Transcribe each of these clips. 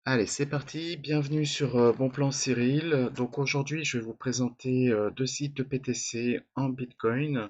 Allez, c'est parti, bienvenue sur Bon Plan Cyril. Donc aujourd'hui, je vais vous présenter deux sites de PTC en Bitcoin.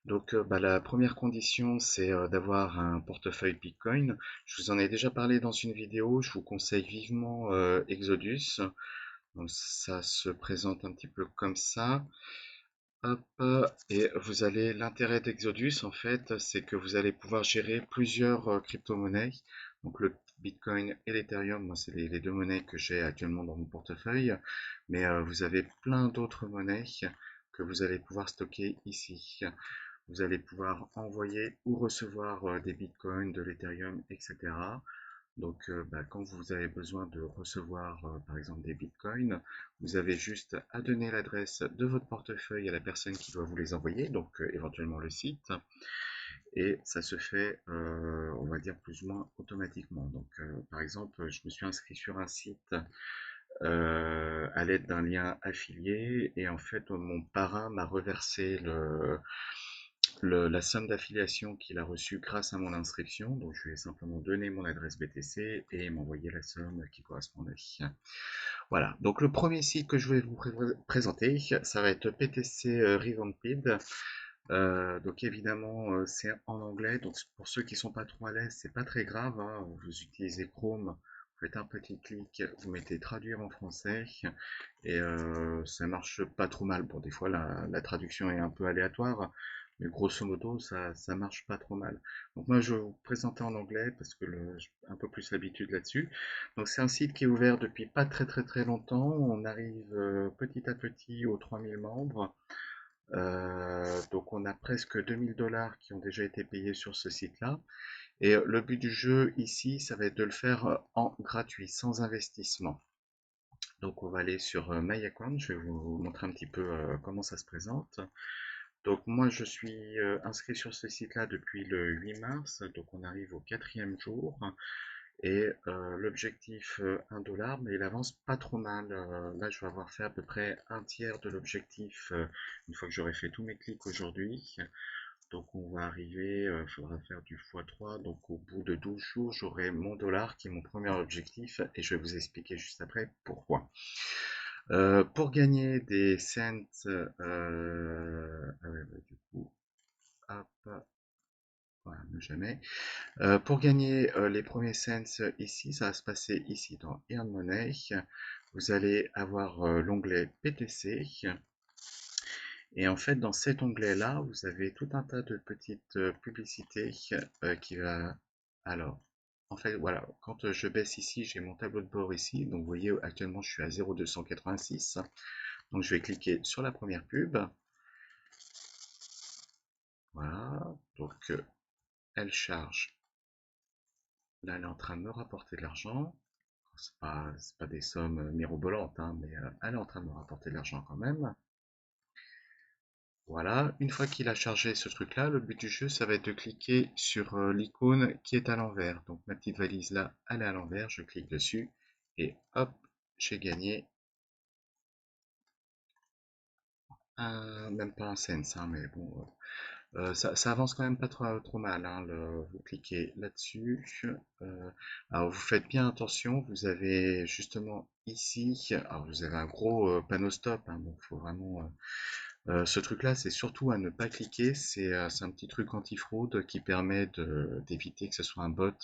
Donc la première condition, c'est d'avoir un portefeuille Bitcoin. Je vous en ai déjà parlé dans une vidéo, je vous conseille vivement Exodus. Donc ça se présente un petit peu comme ça. Hop, et vous allez, l'intérêt d'Exodus, en fait, c'est que vous allez pouvoir gérer plusieurs crypto-monnaies. Donc le Bitcoin et l'Ethereum, moi, c'est les deux monnaies que j'ai actuellement dans mon portefeuille. Mais vous avez plein d'autres monnaies que vous allez pouvoir stocker ici. Vous allez pouvoir envoyer ou recevoir des Bitcoins, de l'Ethereum, etc. Donc, quand vous avez besoin de recevoir, par exemple, des bitcoins, vous avez juste à donner l'adresse de votre portefeuille à la personne qui doit vous les envoyer, donc éventuellement le site, et ça se fait, on va dire, plus ou moins automatiquement. Donc, par exemple, je me suis inscrit sur un site à l'aide d'un lien affilié, et en fait, mon parrain m'a reversé la somme d'affiliation qu'il a reçue grâce à mon inscription. Donc, je lui ai simplement donné mon adresse BTC et il m'a envoyé la somme qui correspondait. Voilà. Donc, le premier site que je vais vous présenter, ça va être PTC Revamped. Donc, évidemment, c'est en anglais. Donc, pour ceux qui sont pas trop à l'aise, c'est pas très grave, hein. Vous utilisez Chrome. Vous faites un petit clic, vous mettez traduire en français et ça marche pas trop mal. Bon, des fois la traduction est un peu aléatoire, mais grosso modo ça marche pas trop mal. Donc moi je vais vous présenter en anglais parce que j'ai un peu plus l'habitude là-dessus. Donc c'est un site qui est ouvert depuis pas très longtemps. On arrive petit à petit aux 3000 membres. Donc on a presque 2000 $ qui ont déjà été payés sur ce site-là. Et le but du jeu ici, ça va être de le faire en gratuit, sans investissement. Donc on va aller sur My Account, je vais vous montrer un petit peu comment ça se présente. Donc moi je suis inscrit sur ce site-là depuis le 8 mars, donc on arrive au quatrième jour. Et l'objectif 1 $, mais il avance pas trop mal. Là je vais avoir fait à peu près un tiers de l'objectif une fois que j'aurai fait tous mes clics aujourd'hui. Donc on va arriver, il faudra faire du x3, donc au bout de 12 jours, j'aurai mon dollar qui est mon premier objectif et je vais vous expliquer juste après pourquoi. Pour gagner des cents, ah ouais, du coup, hop, voilà, ne jamais. Pour gagner les premiers cents ici, ça va se passer ici dans Earn Money. Vous allez avoir l'onglet PTC. Et en fait, dans cet onglet-là, vous avez tout un tas de petites publicités qui va... Alors, en fait, voilà, quand je baisse ici, j'ai mon tableau de bord ici. Donc, vous voyez, actuellement, je suis à 0,286. Donc, je vais cliquer sur la première pub. Voilà, donc elle charge. Là, elle est en train de me rapporter de l'argent. C'est pas des sommes mirobolantes, hein, mais elle est en train de me rapporter de l'argent quand même. Voilà, une fois qu'il a chargé ce truc-là, le but du jeu, ça va être de cliquer sur l'icône qui est à l'envers. Donc ma petite valise là, elle est à l'envers, je clique dessus et hop, j'ai gagné même pas un cent, hein, mais bon, ça avance quand même pas trop mal, hein, vous cliquez là-dessus. Alors vous faites bien attention, vous avez justement ici, alors vous avez un gros panneau stop, hein, donc il faut vraiment ce truc-là, c'est surtout à ne pas cliquer. C'est un petit truc anti-fraude qui permet d'éviter que ce soit un bot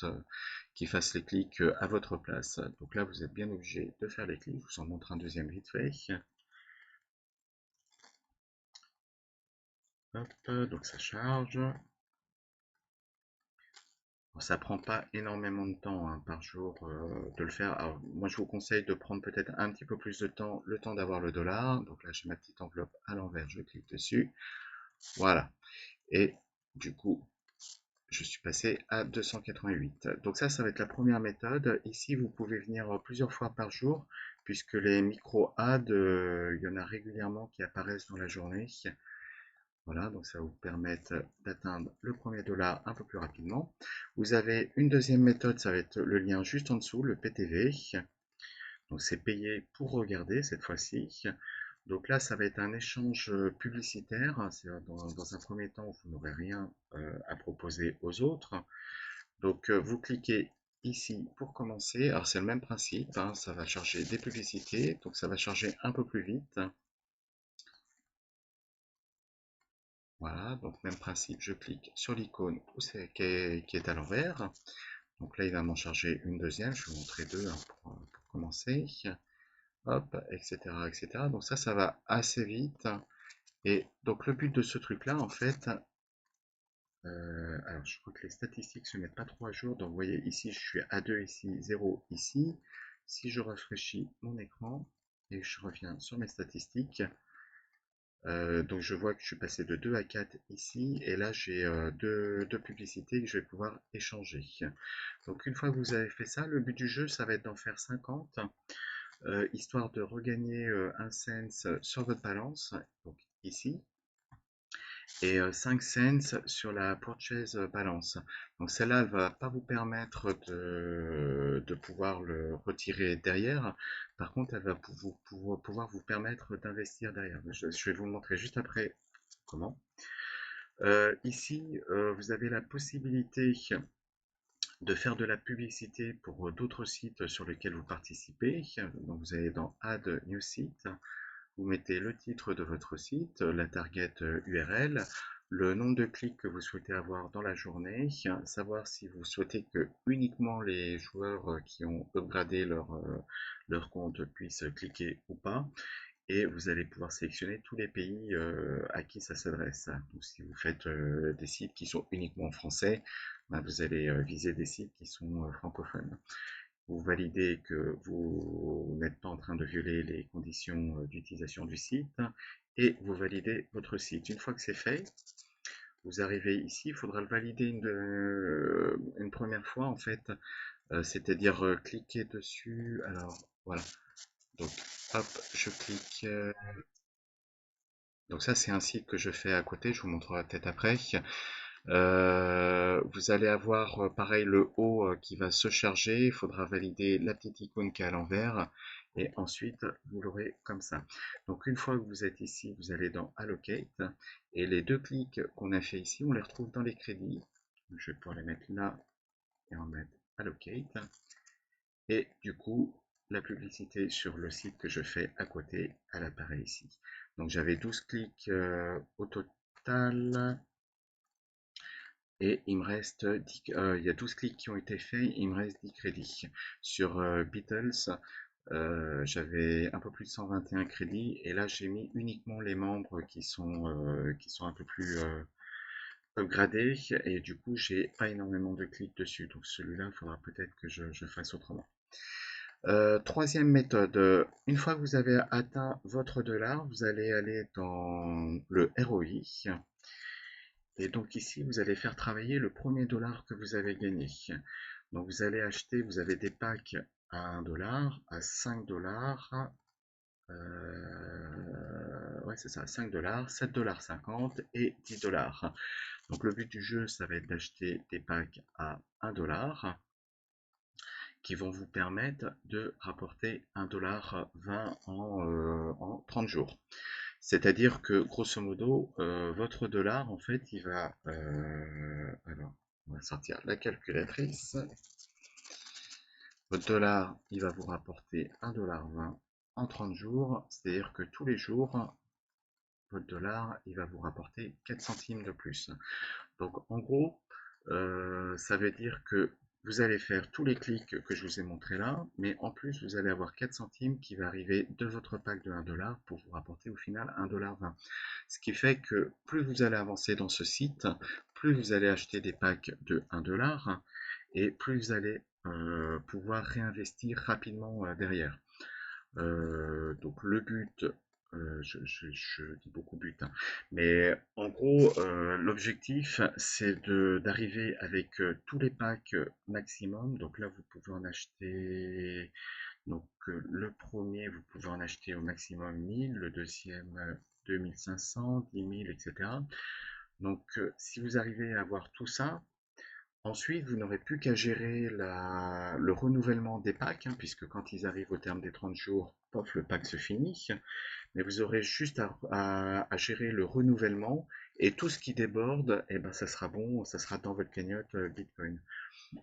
qui fasse les clics à votre place. Donc là, vous êtes bien obligé de faire les clics. Je vous en montre un deuxième vite fait. Hop, donc ça charge. Bon, ça prend pas énormément de temps hein, par jour de le faire. Alors, moi, je vous conseille de prendre peut-être un petit peu plus de temps, le temps d'avoir le dollar. Donc là, j'ai ma petite enveloppe à l'envers, je clique dessus. Voilà. Et du coup, je suis passé à 288. Donc ça va être la première méthode. Ici, vous pouvez venir plusieurs fois par jour, puisque les micro-ads, il y en a régulièrement qui apparaissent dans la journée. Voilà, donc ça va vous permettre d'atteindre le premier dollar un peu plus rapidement. Vous avez une deuxième méthode, ça va être le lien juste en dessous, le PTV. Donc c'est payé pour regarder cette fois-ci. Donc là, ça va être un échange publicitaire. Dans un premier temps, vous n'aurez rien à proposer aux autres. Donc vous cliquez ici, pour commencer, alors c'est le même principe, hein, ça va charger des publicités, donc ça va charger un peu plus vite. Voilà, donc même principe, je clique sur l'icône qui est à l'envers. Donc là, il va m'en charger une deuxième, je vais vous montrer deux, hein, pour commencer. Hop, etc., etc. Donc ça va assez vite. Et donc le but de ce truc-là, en fait, alors je crois que les statistiques se mettent pas trop à jour. Donc vous voyez ici, je suis à 2 ici, 0 ici. Si je rafraîchis mon écran et je reviens sur mes statistiques, donc je vois que je suis passé de 2 à 4 ici. Et là, j'ai deux publicités que je vais pouvoir échanger. Donc une fois que vous avez fait ça, le but du jeu, ça va être d'en faire 50. Histoire de regagner un cent sur votre balance, donc ici, et 5 cents sur la purchase balance. Donc celle-là, elle va pas vous permettre de pouvoir le retirer derrière. Par contre, elle va pouvoir vous permettre d'investir derrière. Je vais vous le montrer juste après comment. Ici, vous avez la possibilité de faire de la publicité pour d'autres sites sur lesquels vous participez. Donc vous allez dans Add New Site, vous mettez le titre de votre site, la target URL, le nombre de clics que vous souhaitez avoir dans la journée, savoir si vous souhaitez que uniquement les joueurs qui ont upgradé leur compte puissent cliquer ou pas. Et vous allez pouvoir sélectionner tous les pays à qui ça s'adresse. Donc, si vous faites des sites qui sont uniquement en français, ben, vous allez viser des sites qui sont francophones. Vous validez que vous n'êtes pas en train de violer les conditions d'utilisation du site et vous validez votre site. Une fois que c'est fait, vous arrivez ici, il faudra le valider une première fois en fait, c'est-à-dire cliquer dessus. Alors voilà, donc hop, je clique. Donc ça, c'est un site que je fais à côté, je vous montrerai peut-être après. Vous allez avoir pareil le haut qui va se charger, il faudra valider la petite icône qui est à l'envers et ensuite vous l'aurez comme ça. Donc une fois que vous êtes ici, vous allez dans Allocate et les deux clics qu'on a fait ici, on les retrouve dans les crédits. Je vais pouvoir les mettre là et en mettre Allocate. Et du coup, la publicité sur le site que je fais à côté, elle apparaît ici. Donc j'avais 12 clics au total. Et il me reste 10, il y a 12 clics qui ont été faits, il me reste 10 crédits. Sur Beatles, j'avais un peu plus de 121 crédits et là j'ai mis uniquement les membres qui sont un peu plus upgradés et du coup j'ai pas énormément de clics dessus. Donc celui-là, il faudra peut-être que je fasse autrement. Troisième méthode, une fois que vous avez atteint votre dollar, vous allez aller dans le ROI. Et donc ici, vous allez faire travailler le premier dollar que vous avez gagné. Donc vous allez acheter, vous avez des packs à 1 dollar, à 5 dollars, ouais c'est ça, 5 dollars, 7 dollars 50 et 10 dollars. Donc le but du jeu, ça va être d'acheter des packs à 1 dollar qui vont vous permettre de rapporter 1,20 $ en 30 jours. C'est-à-dire que, grosso modo, votre dollar, en fait, il va... alors, on va sortir la calculatrice. Votre dollar, il va vous rapporter 1,20 $ en 30 jours. C'est-à-dire que tous les jours, votre dollar, il va vous rapporter 4 centimes de plus. Donc, en gros, ça veut dire que vous allez faire tous les clics que je vous ai montrés là, mais en plus, vous allez avoir 4 centimes qui va arriver de votre pack de 1 dollar pour vous rapporter au final 1,20 $. Ce qui fait que plus vous allez avancer dans ce site, plus vous allez acheter des packs de 1 dollar et plus vous allez pouvoir réinvestir rapidement derrière. Donc le but, je dis beaucoup but, hein, mais en gros, l'objectif, c'est d'arriver avec tous les packs maximum. Donc là, vous pouvez en acheter, donc le premier, vous pouvez en acheter au maximum 1000, le deuxième 2500, 10 000, etc. Donc si vous arrivez à avoir tout ça, ensuite, vous n'aurez plus qu'à gérer le renouvellement des packs, hein, puisque quand ils arrivent au terme des 30 jours, pof, le pack se finit, mais vous aurez juste à gérer le renouvellement et tout ce qui déborde, et ben, ça sera bon, ça sera dans votre cagnotte Bitcoin.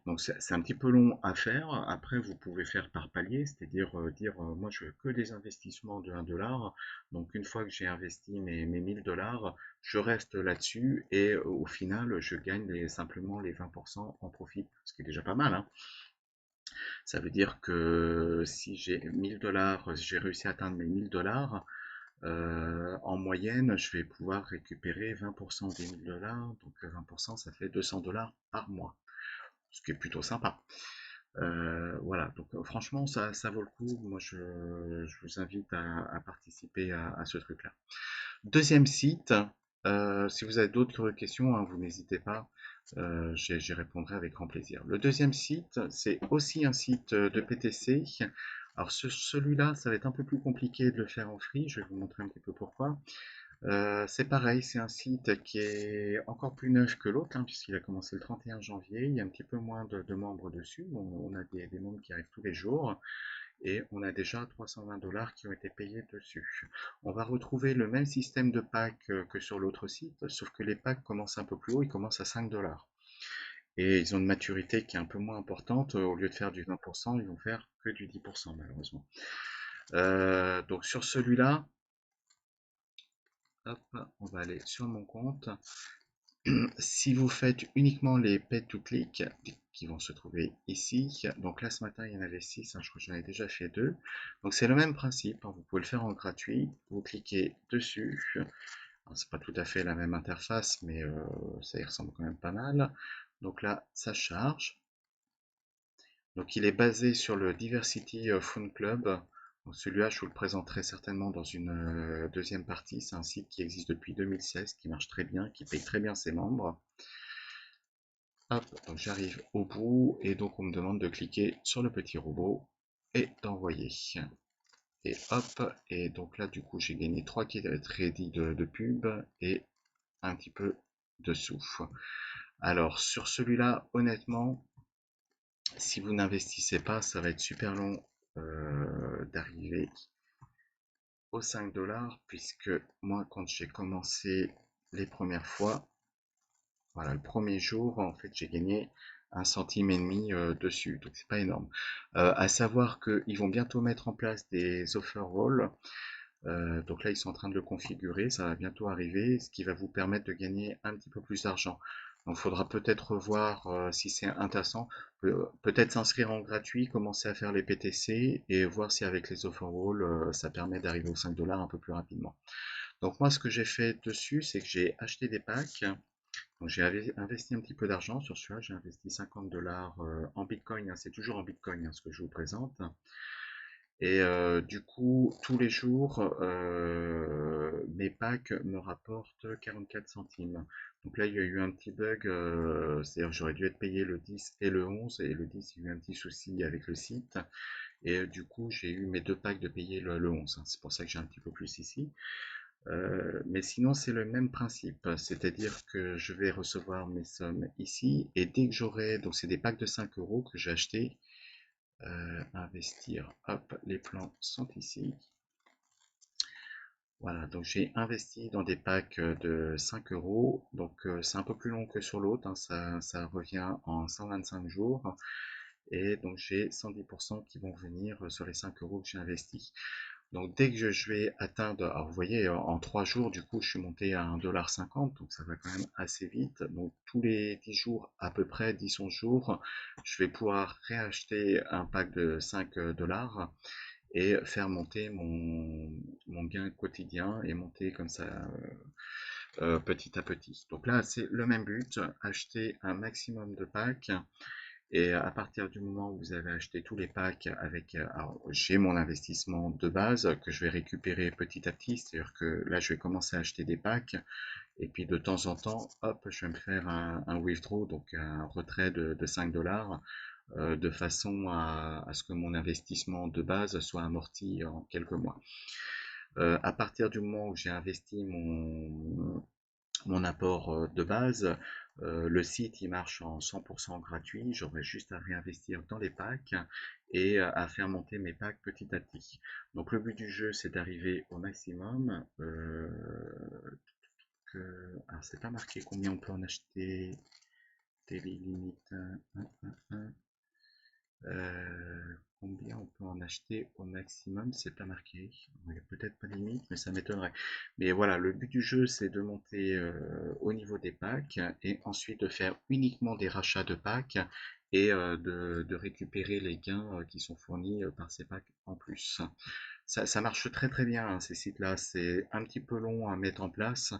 Donc c'est un petit peu long à faire. Après, vous pouvez faire par palier, c'est-à-dire dire moi je veux que des investissements de 1 $. Donc une fois que j'ai investi mes 1000 $, je reste là-dessus et au final je gagne simplement les 20% en profit, ce qui est déjà pas mal, hein. Ça veut dire que si j'ai 1000 $, j'ai réussi à atteindre mes 1000 $, en moyenne, je vais pouvoir récupérer 20% des 1000 $. Donc 20%, ça fait 200 $ par mois, ce qui est plutôt sympa. Voilà, donc franchement, ça vaut le coup. Moi, je vous invite à participer à ce truc-là. Deuxième site, si vous avez d'autres questions, hein, vous n'hésitez pas, j'y répondrai avec grand plaisir. Le deuxième site, c'est aussi un site de PTC. Alors celui-là, ça va être un peu plus compliqué de le faire en free, je vais vous montrer un petit peu pourquoi. C'est pareil, c'est un site qui est encore plus neuf que l'autre, hein, puisqu'il a commencé le 31 janvier. Il y a un petit peu moins de membres dessus. On a des membres qui arrivent tous les jours et on a déjà 320 $ qui ont été payés dessus. On va retrouver le même système de pack que sur l'autre site, sauf que les packs commencent un peu plus haut, ils commencent à 5 $. Et ils ont une maturité qui est un peu moins importante. Au lieu de faire du 20%, ils vont faire que du 10% malheureusement. Donc sur celui-là, hop, on va aller sur mon compte. Si vous faites uniquement les pay to click qui vont se trouver ici, donc là ce matin il y en avait 6, hein, je crois que j'en ai déjà fait 2. Donc c'est le même principe, hein, vous pouvez le faire en gratuit, vous cliquez dessus. C'est pas tout à fait la même interface, mais ça y ressemble quand même pas mal. Donc là ça charge. Donc il est basé sur le Diversity Phone Club. Donc celui-là, je vous le présenterai certainement dans une deuxième partie. C'est un site qui existe depuis 2016, qui marche très bien, qui paye très bien ses membres. Hop, donc j'arrive au bout et donc on me demande de cliquer sur le petit robot et d'envoyer. Et hop, et donc là du coup j'ai gagné 3 crédits de pub et un petit peu de souffle. Alors sur celui-là, honnêtement, si vous n'investissez pas, ça va être super long d'arriver aux 5 $, puisque moi quand j'ai commencé les premières fois, voilà, le premier jour, en fait, j'ai gagné 1,5 centime dessus, donc c'est pas énorme. À savoir qu'ils vont bientôt mettre en place des offer rolls. Donc là, ils sont en train de le configurer, ça va bientôt arriver, ce qui va vous permettre de gagner un petit peu plus d'argent. Donc, il faudra peut-être voir si c'est intéressant. Peut-être s'inscrire en gratuit, commencer à faire les PTC et voir si avec les offer rolls, ça permet d'arriver aux 5 $ un peu plus rapidement. Donc moi, ce que j'ai fait dessus, c'est que j'ai acheté des packs. Donc j'ai investi un petit peu d'argent sur celui-là, j'ai investi 50 $ en Bitcoin, hein, c'est toujours en Bitcoin hein, ce que je vous présente. Et du coup, tous les jours, mes packs me rapportent 44 centimes. Donc là, il y a eu un petit bug, c'est-à-dire que j'aurais dû être payé le 10 et le 11, et le 10, il y a eu un petit souci avec le site. Et du coup, j'ai eu mes deux packs de payer le 11, hein. C'est pour ça que j'ai un petit peu plus ici. Mais sinon, c'est le même principe, c'est-à-dire que je vais recevoir mes sommes ici, et dès que j'aurai, donc c'est des packs de 5 € que j'ai acheté, investir, hop, les plans sont ici. Voilà, donc j'ai investi dans des packs de 5 €, donc c'est un peu plus long que sur l'autre, hein, ça revient en 125 jours, et donc j'ai 110% qui vont venir sur les 5 € que j'ai investis. Donc dès que je vais atteindre, alors vous voyez, en 3 jours, du coup, je suis monté à 1,50 $, donc ça va quand même assez vite. Donc tous les 10 jours, à peu près 10-11 jours, je vais pouvoir réacheter un pack de 5 $ et faire monter mon gain quotidien et monter comme ça petit à petit. Donc là, c'est le même but, acheter un maximum de packs. Et à partir du moment où vous avez acheté tous les packs avec, alors j'ai mon investissement de base que je vais récupérer petit à petit, c'est-à-dire que là je vais commencer à acheter des packs et puis de temps en temps, hop, je vais me faire un withdraw, donc un retrait de 5 $, de façon à ce que mon investissement de base soit amorti en quelques mois. À partir du moment où j'ai investi mon apport de base, Le site, il marche en 100% gratuit. J'aurais juste à réinvestir dans les packs et à faire monter mes packs petit à petit. Donc le but du jeu, c'est d'arriver au maximum. Alors c'est pas marqué combien on peut en acheter. Daily limit. Combien on peut en acheter au maximum, c'est pas marqué. Il n'y a peut-être pas de limite, mais ça m'étonnerait. Mais voilà, le but du jeu, c'est de monter au niveau des packs et ensuite de faire uniquement des rachats de packs et de récupérer les gains qui sont fournis par ces packs en plus. Ça marche très très bien, hein, ces sites-là. C'est un petit peu long à mettre en place,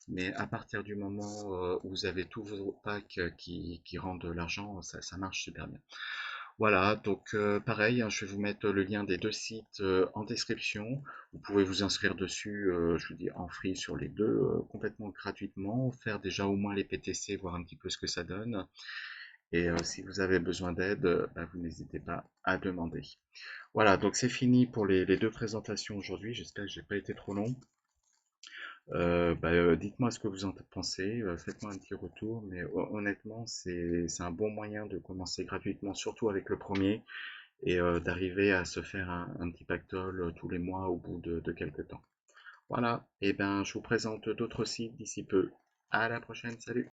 mais à partir du moment où vous avez tous vos packs qui rendent de l'argent, ça marche super bien. Voilà, donc pareil, hein, je vais vous mettre le lien des deux sites en description. Vous pouvez vous inscrire dessus, je vous dis en free sur les deux, complètement gratuitement, faire déjà au moins les PTC, voir un petit peu ce que ça donne. Et si vous avez besoin d'aide, bah, vous n'hésitez pas à demander. Voilà, donc c'est fini pour les deux présentations aujourd'hui. J'espère que j'ai pas été trop long. Dites-moi ce que vous en pensez, faites-moi un petit retour, mais honnêtement, c'est un bon moyen de commencer gratuitement, surtout avec le premier, et d'arriver à se faire un petit pactole tous les mois au bout de quelques temps. Voilà, et ben je vous présente d'autres sites d'ici peu. À la prochaine, salut!